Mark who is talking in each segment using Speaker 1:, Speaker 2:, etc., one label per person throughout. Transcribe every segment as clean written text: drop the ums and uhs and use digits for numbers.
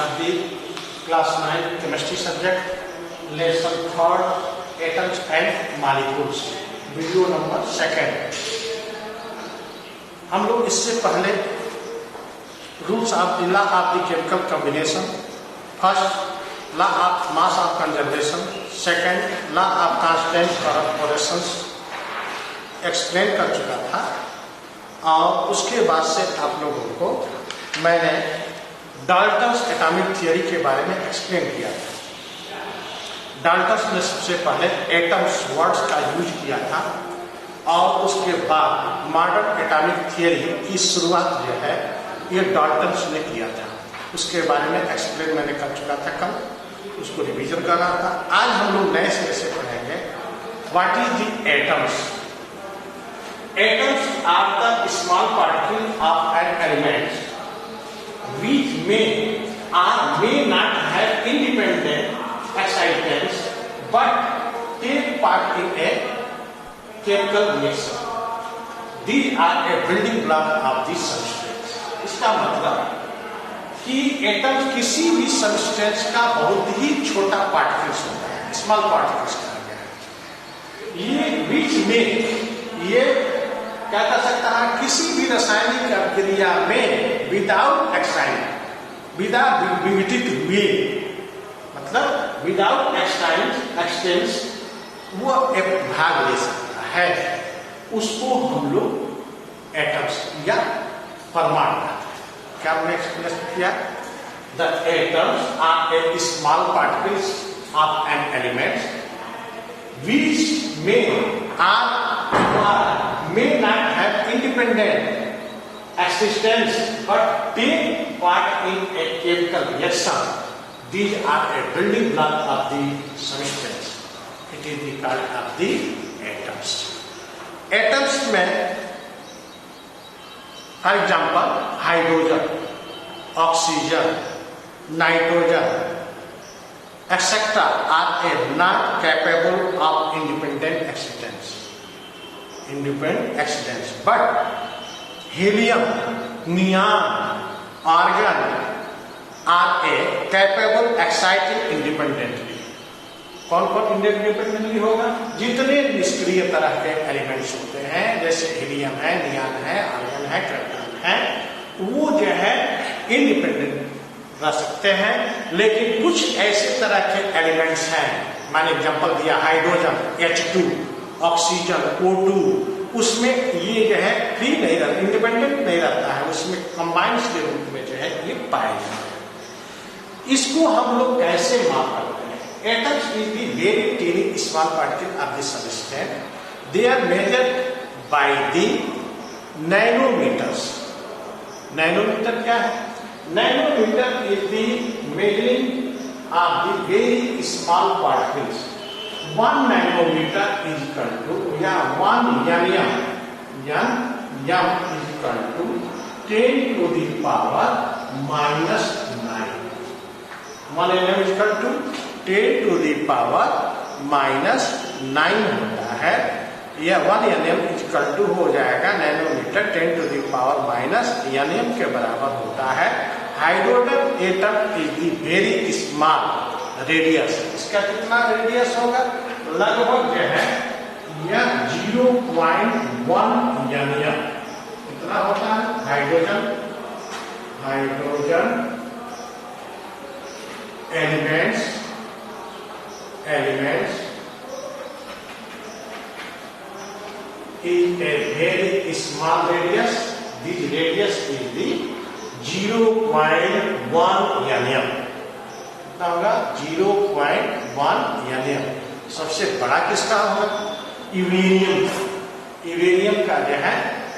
Speaker 1: of the class 9 chemistry subject, lesson 3rd, atoms and molecules, video number 2। हम लोग इससे पहले rules of the law of the chemical combination, first law of mass of conservation, second law of constant corporations explain कर चुका था। और उसके बाद से आप लोगों को मैंने डाल्टन्स एटॉमिक थियरी के बारे में एक्सप्लेन किया था। डाल्टन्स ने सबसे पहले एटम्स वर्ड्स का यूज किया था और उसके बाद मॉडर्न एटॉमिक थियरी की शुरुआत जो है ये डाल्टन्स ने किया था। उसके बारे में एक्सप्लेन मैंने कर चुका था कल, उसको रिवीजन कर रहा था। आज हम लोग नए सिरे से पढ़ेंगे what is the atoms. Atoms are the small particles of an element which may or may not have independent excitants but take part in a chemical reaction. These are a building block of the substance. इसका मतलब कि atoms किसी भी substance का बहुत ही छोटा particles होता है, स्मॉल पार्टिकल्स कहा गया है। ये बीच में ये क्या कर सकता है, किसी भी रासायनिक अभिक्रिया में विदाउट एक्साइट, विदाउट विघटित हुए, मतलब विदाउट एक्सटेंस वो एक भाग ले सकता है। उसको हम लोग एटम्स या परमाणु कहते हैं। क्या हमने एक्सप्लेन किया? The atoms are a small particles of an element which में may not have independent existence but take part in a chemical reaction. These are a building block of the substance. It is the part of the atoms. Atoms में for example hydrogen, oxygen, nitrogen etc. are not capable of independent existence. But helium, neon, argon are capable exciting independently. कौन कौन independently होगा? जितने निष्क्रिय तरह के elements होते हैं जैसे हीलियम है, नियॉन है, आर्गन है, क्रिप्टॉन है, वो जो है इंडिपेंडेंट रह सकते हैं। लेकिन कुछ ऐसे तरह के एलिमेंट्स हैं, मैंने एग्जांपल दिया हाइड्रोजन H2, ऑक्सीजन O2, उसमें ये जो है फ्री नहीं रहता, इंडिपेंडेंट नहीं रहता है, उसमें कंबाइंड के रूप में जो है ये पाए जाते हैं। इसको हम लोग कैसे माप करते हैं? Atoms is the very tiny small particle of the substance. They are measured by the nanometres. Nanometre क्या है? Nanometre is the measuring of the very small particles. 1 nanometer is equal to 1 nm is equal to 10 to the power minus 9. 1 nm is equal to 10 to the power minus 9 होता है। यह 1 nm is equal to हो जाएगा nanometre 10 to the power minus nm के बराबर होता है। Hydrogen atom is the very small radius. इसका कितना रेडियस होगा? लगभग जो है यह 0.1 nm। कितना होता है? Hydrogen elements is a very small radius. This radius is the 0.1 nm। होगा 0.1 nm। सबसे बड़ा किसका होगा? यूरेनियम का जो है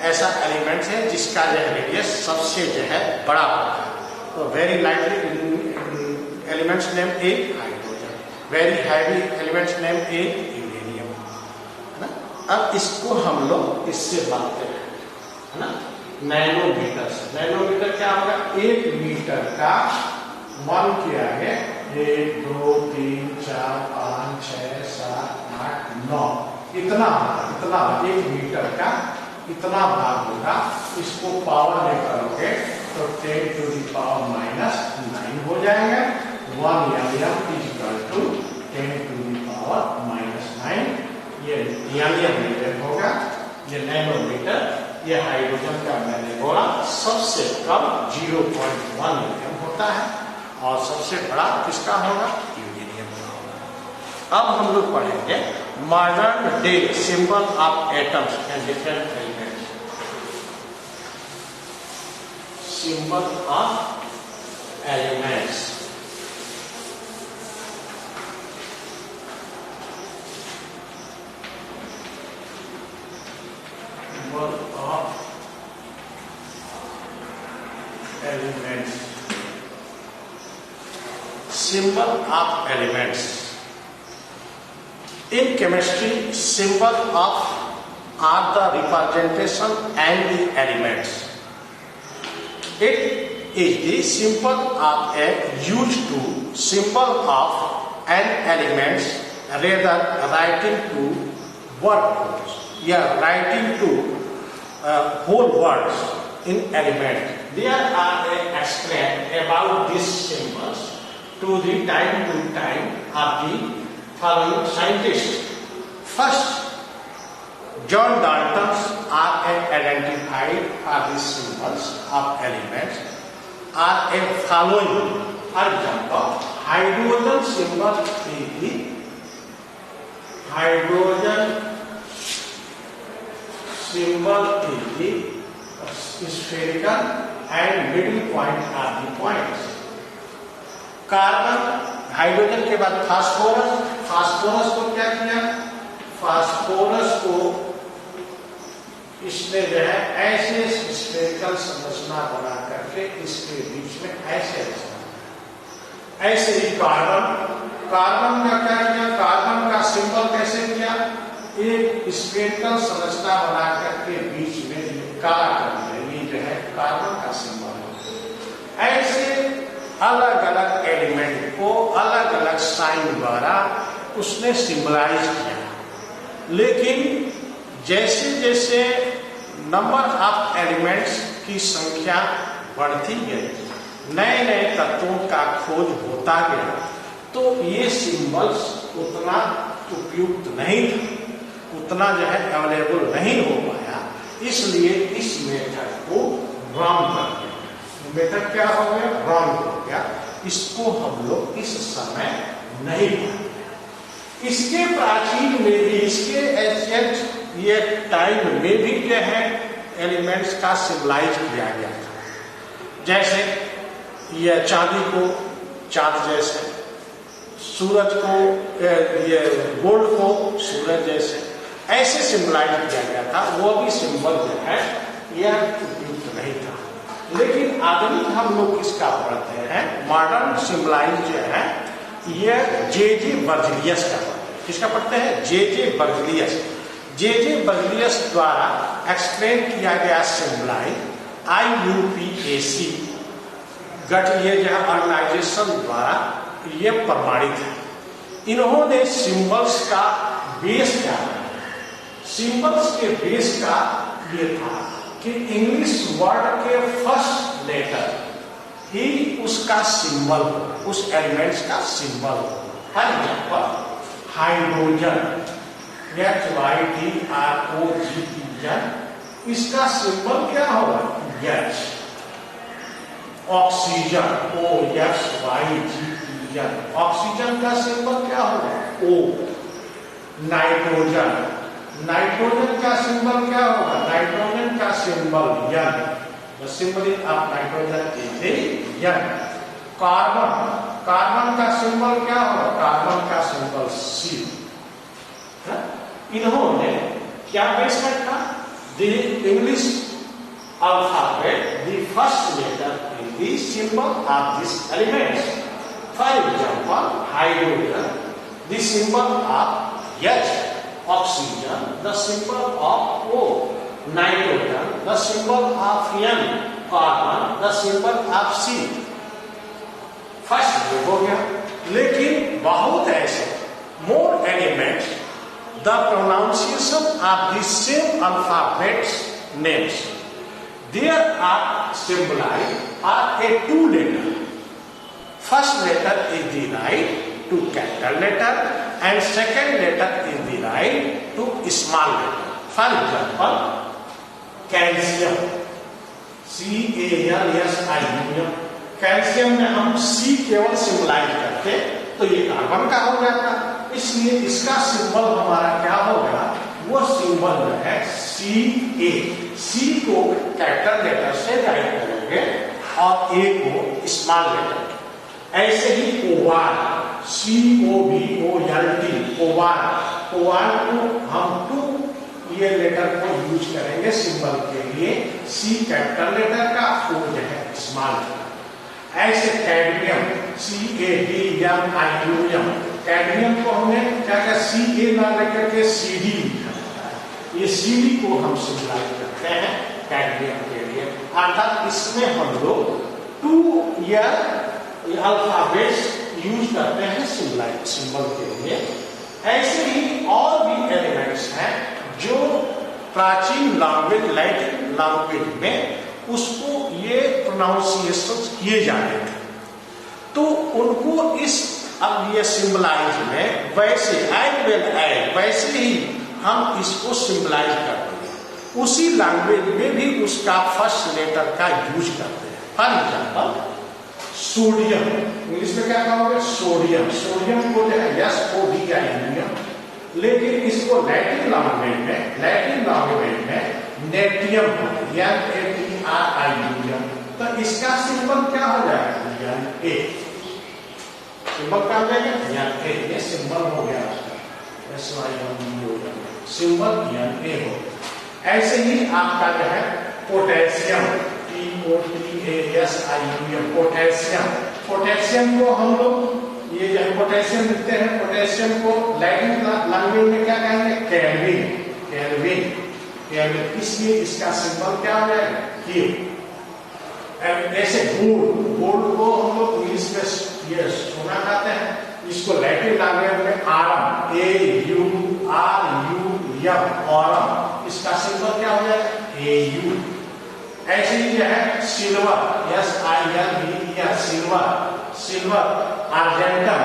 Speaker 1: ऐसा एलिमेंट है जिसका जो है रेडियस सबसे जो है बड़ा होता है। तो very lightly elements name a hydrogen, very heavy elements name a uranium, है ना। अब इसको हम लोग इससे बात करें, है ना, नैनोमीटर से। नैनोमीटर क्या होगा? 1 मीटर का 1 किया है 1 2 3 4 5 6 7 8 9 इतना 1 मीटर का इतना भाग होगा। इसको पावर में करोगे तो 10 to the power minus 9 हो जाएगा। 1 mm is equal to 10 to the power minus 9। ये मीटर होगा, ये नैनोमीटर। ये हाइड्रोजन का मैंने बोला सबसे कम 0.1 mm होता है और सबसे बड़ा किसका होगा? यूरेनियम का होगा। अब हम लोग पढ़ेंगे modern day symbol of atoms and different elements. Symbol of elements. Symbol of elements. Symbol of elements. In chemistry, symbol of are the representation and the elements. It is the symbol of a used to symbol of an elements rather writing to word codes. Yeah, writing to whole words in element. There are explained about these symbols to the time of the following scientists. First, John Dalton's are identified for the symbols of elements are a following. For example, hydrogen symbol is the hydrogen symbol is the spherical and middle point are the points. Carbon, hydrogen के बाद phosphorus, phosphorus को क्या किया? Phosphorus को इसने जो है ऐसे स्फेरिकल संरचना बना करके इसके बीच में ऐसे रचना। ऐसे ही कार्बन, कार्बन का क्या किया? कार्बन का सिंबल कैसे किया? एक स्फेरिकल संरचना बना करके बीच में काला कर दिया। ये जो है कार्बन का सिंबल है। ऐसे अलग अलग एलिमेंट को अलग अलग साइन द्वारा उसने सिंबलाइज किया। लेकिन जैसे जैसे नंबर ऑफ एलिमेंट्स की संख्या बढ़ती गई, नए नए तत्वों का खोज होता गया, तो ये सिंबल्स उतना उपयुक्त नहीं था, उतना जो है अवेलेबल नहीं हो पाया। इसलिए इस मेथड को रॉन्ग कर दिया। मेथड क्या हो गया? रॉन्ग हो गया। इसको हम लोग इस समय नहीं पाएंगे। इसके प्राचीन में भी, इसके एंशिएंट ये टाइम में भी जो है एलिमेंट्स का सिंबलाइज किया गया था। जैसे ये चांदी को चांद जैसे, सूरज को ये गोल्ड को सूरज जैसे, ऐसे सिंबलाइज किया गया था। वो भी सिंबल जो है यह उपयुक्त नहीं था। लेकिन आधुनिक हम लोग किसका पढ़ते हैं? मॉडर्न सिंबलाइज जो है ये जे बर्जिलियस का पढ़ते हैं। किसका पढ़ते हैं? जे बर्जिलियस। जे बर्जिलियस द्वारा एक्सप्लेन किया गया सिंबलाइज IUPAC गठिए जहां ऑर्गेनाइजेशन द्वारा ये प्रमाणित है। इन्होंने सिंबल्स का बेस क्या है? सिंबल्स के बेस का ये था कि इंग्लिश वर्ड के फर्स्ट लेटर ही उसका सिंबल, उस एलिमेंट्स का symbol. For example hydrogen, HYDROGEN, इसका सिंबल क्या होगा? H। ऑक्सीजन, OXYGEN, ऑक्सीजन का सिंबल क्या होगा? O। नाइट्रोजन, नाइट्रोजन का सिंबल क्या होगा? नाइट्रोजन का symbol N। The symbol of nitrogen is N। Carbon, carbon का सिंबल क्या होगा? कार्बन का सिंबल C। इन्होंने क्या बेस रखा? The English alphabet, the first letter is the symbol of these elements. For example, hydrogen, the symbol of H. Oxygen, the symbol of O. Nitrogen, the symbol of N. Carbon, the symbol of C. First हो गया। लेकिन बहुत ऐसे more elements, the pronunciation of the same alphabet names There are symbolized are a two letter. First letter is the right to capital letter and second letter is the right to small letter. For example, calcium, CALSIUM. Calcium में हम C केवल symbolize करते तो ये carbon का हो जाता, इसलिए इसका सिंबल हमारा क्या होगा, वो सिंबल है CA. C को कैपिटल लेटर से राइट करेंगे और A को स्मॉल लेटर. ऐसे ही ओवाल, COVOLT, ओवाल, ओवाल को हम 2 ये लेटर को यूज करेंगे सिंबल के लिए. C कैपिटल लेटर का, O जो है स्मॉल लेटर. ऐसे कैडमियम, CADMIUM, कैडमियम को हमने क्या क्या CA ना लेकर के CD लिखा जाता है. ये CD को हम सिंबलाइज करते हैं कैडमियम के लिए. अर्थात इसमें हम लोग 2 या अल्फाबेट्स यूज करते हैं सिंबलाइज सिंबल के लिए. ऐसे ही और भी एलिमेंट्स हैं जो प्राचीन लैंग्वेज लैटिन लैंग्वेज में उसको ये प्रोनाउंसिएशन किए जाते थे, तो उनको इस अब ये सिंबलाइज में वैसे वैसे ही हम इसको सिंबलाइज करते हैं. उसी लैंग्वेज में भी उसका फर्स्ट लेटर का यूज करते हैं. फॉर एग्जाम्पल सोडियम, इंग्लिश में क्या कहोगे, सोडियम. सोडियम को जो है SODIUM, लेकिन इसको लैटिन लैंग्वेज में नेटियम NATRIUM. तो इसका सिंबल क्या हो जाएगा, NA. सिंबल क्या हो जाएगा, NA. ये सिंबल हो गया सिंबल NA हो. ऐसे ही आपका जो है पोटेशियम, POTASIUM, पोटेशियम. पोटेशियम को हम लोग ये जो पोटेशियम लिखते हैं, पोटेशियम को लैटिन लैंग्वेज में क्या कहेंगे, केल्विन. इसलिए इसका सिंबल क्या हो जाएगा, K. ऐसे गोल्ड को हम लोग इंग्लिश में ये सोना कहते हैं, इसको लैटिन लैंग्वेज में आरम, AURUM, ऑरम. इसका सिंबल क्या हो जाएगा, AU. ऐसे ही जो है silver, silver. Argentum,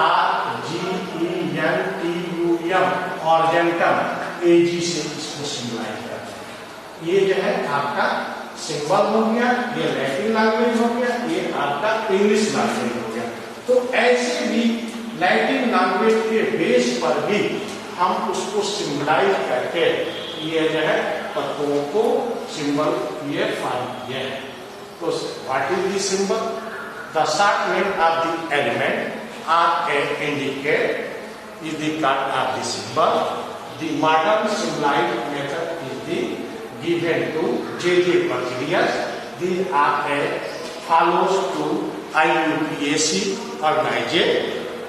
Speaker 1: ARGENTUM, argentum. AG से इसको सिंबलाइज करते हैं. ये जो है आपका सिंबल हो गया, ये लैटिन लैंग्वेज हो गया, ये आपका इंग्लिश लैंग्वेज हो गया. तो ऐसे भी लैटिन लैंग्वेज के बेस पर भी हम उसको सिंबलाइज करके ये जो है तत्वों को सिंबल ये फाइंड किए हैं. तो what is the symbol, the short name of the element are indicate is the card of the symbol. The modern symbolized method is given to J.J. Porphyrius. These are follows to IUPAC organization.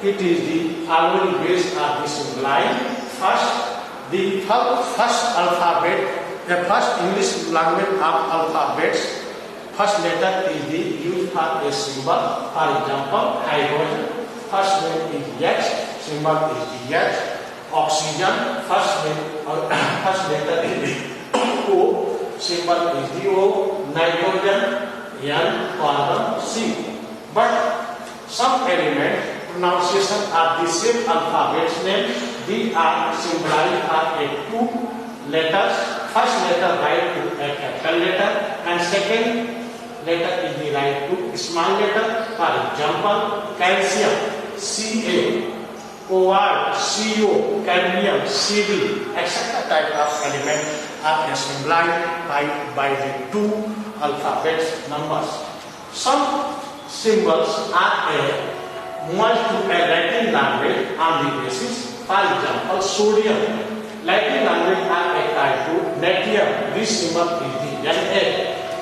Speaker 1: It is the following base of the symbolized. The first alphabet, the first English language of alphabets. First letter is the used for a symbol. For example, hydrogen. First name is H. Symbol is the H. Oxygen, first letter is the O, symbol is the O. Nitrogen, N, carbon, C. But some element pronunciation of the same alphabet's name, they are symbolized by 2 letters. First letter right to a capital letter and second letter is the right to small letter. For example, calcium, Ca. OR, CO, cadmium, CD, etc. type of element are symbolized by the 2 alphabets numbers. Some symbols are merged to a Latin language on the basis. For example, sodium. Latin language are tied to natrium. This symbol is the Na.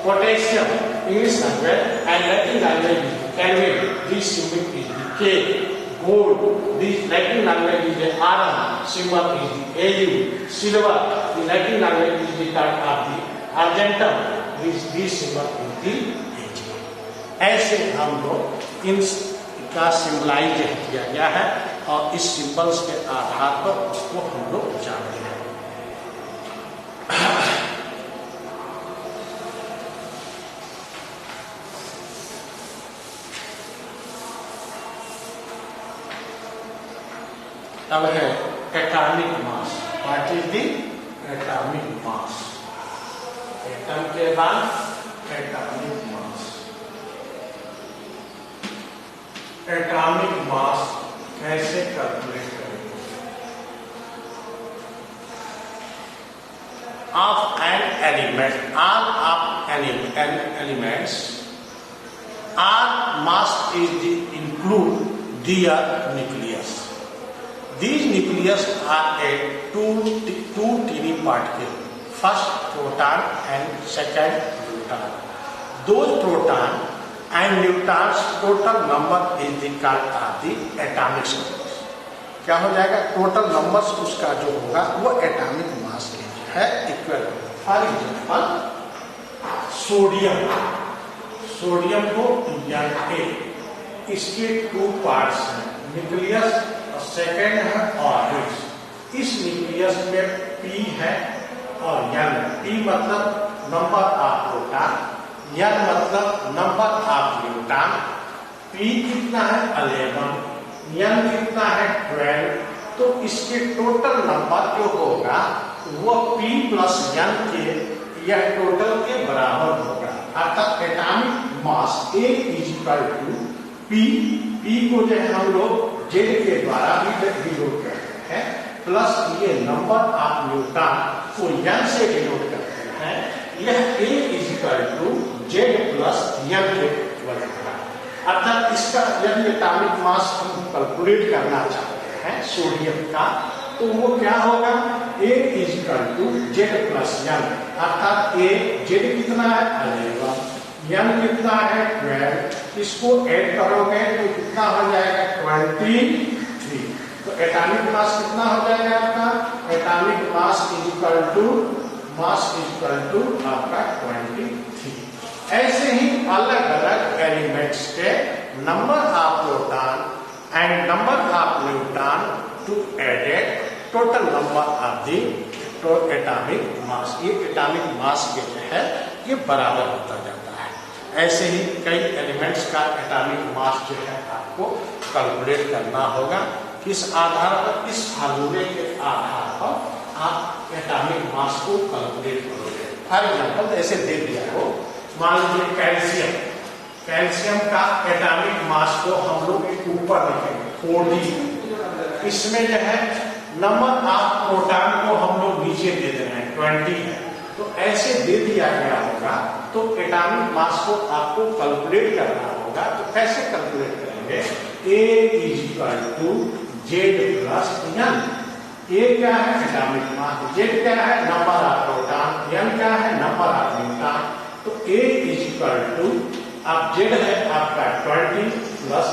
Speaker 1: Potassium, English language and Latin language is the Kelvin. This symbol is the K. Gold, this Latin language is the Rm, symbol is the Au. Silver, the Latin language is the card of the Argentum, this symbol is the Ag. ऐसे हम लोग इनका symbolize किया गया है और इस symbols के आधार पर उसको हम लोग जानते हैं. तब है atomic mass. What is the atomic mass? Atom के बाद एटॉमिक मास। एटॉमिक मास कैसे कैलकुलेट करेंगे? Of an element, all of elements are mass is the include their nucleus. These nucleus are a two teeny particle. First proton and second neutron. Those proton and neutrons total number is the called of the atomic numbers. क्या हो जाएगा? Total numbers उसका जो होगा वो atomic mass के जो है इक्वल होगा। फॉर एग्जाम्पल सोडियम, सोडियम को ए, इसके टू पार्ट्स हैं, न्यूक्लियस और सेकेंड है ऑर्बिट्स। इस न्यूक्लियस में पी है और एन। पी मतलब नंबर ऑफ प्रोटॉन, एन मतलब नंबर ऑफ न्यूट्रॉन। पी कितना है 11, एन कितना है 12। तो इसके टोटल नंबर जो होगा वो पी प्लस एन के यह टोटल के बराबर होगा। अर्थात atomic mass A is equal to P, P को जो है हम लोग Z के द्वारा भी डिनोट करते हैं, प्लस ये नंबर ऑफ न्यूट्रॉन को N से डिनोट करते हैं। यह A is equal to Z plus N के इक्वल होगा। अर्थात इसका यदि एटॉमिक मास हम कैलकुलेट करना चाहते हैं सोडियम का, तो वो क्या होगा? A is equal to Z plus N। अर्थात A Z कितना है 11, N कितना है 12। इसको ऐड करोगे तो कितना हो जाएगा 23। तो एटॉमिक मास कितना हो जाएगा आपका? Atomic mass is equal to आपका 23। ऐसे ही अलग अलग एलिमेंट्स के number of proton and number of neutron to added total number of the atomic mass. ये एटॉमिक मास के जो है ये बराबर होता जाता है। ऐसे ही कई एलिमेंट्स का एटॉमिक मास जो है आपको कैलकुलेट करना होगा। किस आधार पर? इस फार्मूले के आधार पर आप एटॉमिक मास को कैलकुलेट करोगे। फॉर एग्जाम्पल ऐसे दे दिया हो, मान लीजिए कैल्शियम, कैल्शियम का एटॉमिक मास को हम लोग ऊपर रखेंगे 4D। इसमें जो है नंबर ऑफ प्रोटॉन को हम लोग नीचे दे दे रहे हैं 20 है। तो ऐसे दे दिया गया होगा तो एटॉमिक मास को आपको कैलकुलेट करना होगा। तो कैसे कैलकुलेट करेंगे? A is equal to Z plus N। A क्या है? एटॉमिक मास। Z क्या है? Number of proton. N क्या है? Number of neutron. तो A इज इक्वल टू, अब Z है आपका 20 प्लस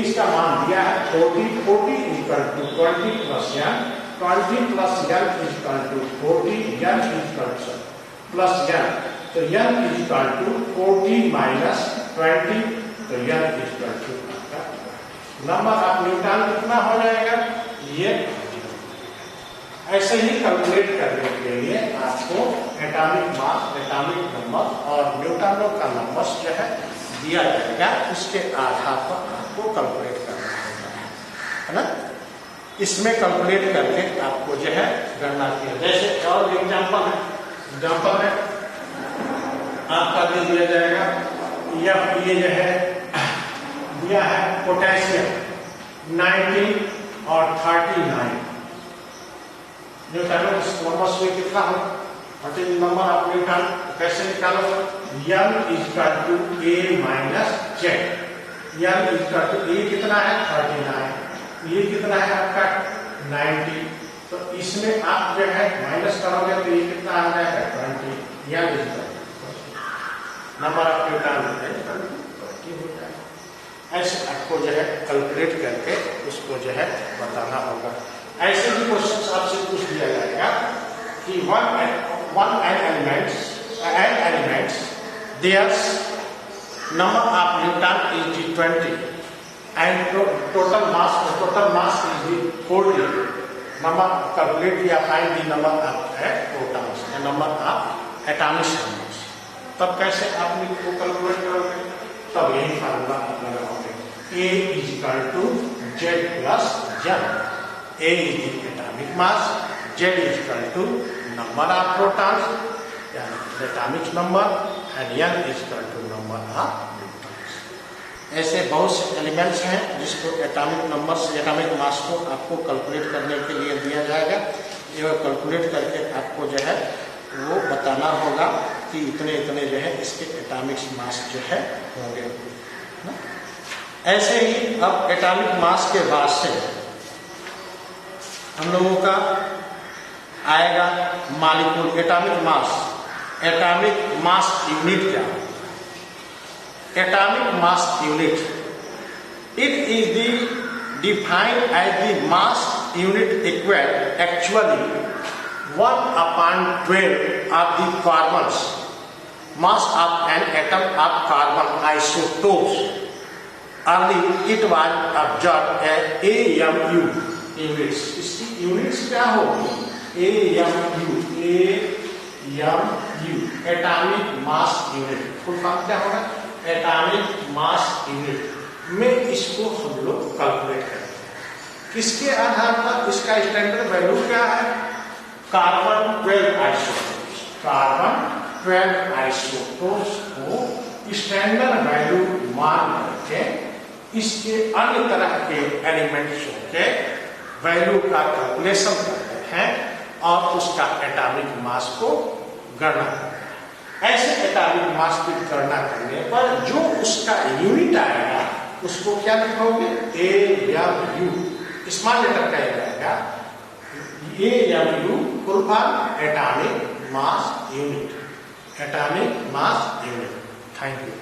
Speaker 1: इसका मान दिया है 40 is equal to 20 plus N, 20 plus N is equal to 40, N is equal to plus N, तो N is equal to 40 minus 20, तो N is equal to number of neutron कितना हो जाएगा ये। ऐसे ही कैलकुलेट करने के लिए आपको एटॉमिक मास, एटॉमिक नंबर और न्यूट्रॉनों का नंबर जो है दिया जाएगा, उसके आधार पर आपको कैलकुलेट करना होता है ना। इसमें कैलकुलेट करके आपको जो है गणना किया। जैसे और एग्जाम्पल है आपका दे दिया जाएगा, ये जो है दिया है पोटेशियम 19 और 39। न्यूट्रॉन नंबर में कितना हो? नंबर ऑफ न्यूट्रॉन कैसे निकालो? N is equal to A minus Z। N is equal to A कितना है 39, ये कितना है आपका 90। तो इसमें आप जो है माइनस करोगे तो ये कितना आ जाएगा 20। N is equal number of neutron होता है। ऐसे आपको जो है कैलकुलेट करके उसको जो है बताना होगा। ऐसे भी क्वेश्चन आपसे पूछ दिया जाएगा कि one element their number of neutron is the 20 and total mass is the 40. Number calculate या find the number of protons and number of atomic numbers। तब कैसे आप इसको कैलकुलेट करोगे? तब यही फार्मूला आप लगाओगे A is equal to Z plus N। A is the atomic mass, Z is equal to number of protons, atomic number, and N is equal to number of neutrons. ऐसे बहुत से elements हैं जिसको atomic number से atomic mass को आपको calculate करने के लिए दिया जाएगा। ये कैलकुलेट करके आपको जो है वो बताना होगा कि इतने इतने जो है इसके एटॉमिक मास जो है होंगे। ऐसे ही अब एटॉमिक मास के बाद से हम लोगों का आएगा molecule atomic mass. Atomic mass unit क्या है? Atomic mass unit, it is the defined as the mass unit equal actually 1/12 of the carbons mass of an atom of carbon isotopes. Early it was observed as AMU units. इसकी units क्या होगी? AMU, atomic mass unit. Full form क्या होगा? Atomic mass unit में इसको हम लोग calculate करते हैं। किसके आधार पर? इसका स्टैंडर्ड वैल्यू क्या है? Carbon 12 isotopes. कार्बन 12 आइसोटोप्स को स्टैंडर्ड वैल्यू मान करके इसके अन्य तरह के एलिमेंट्स के वैल्यू का कैलकुलेशन करते हैं और उसका एटॉमिक मास को गणना करते हैं। ऐसे एटॉमिक मास की गणना करने पर जो उसका यूनिट आएगा उसको क्या लिखोगे? AMU, स्मॉल लेटर का जाएगा। AMU full form atomic mass unit. Atomic mass unit. Thank you.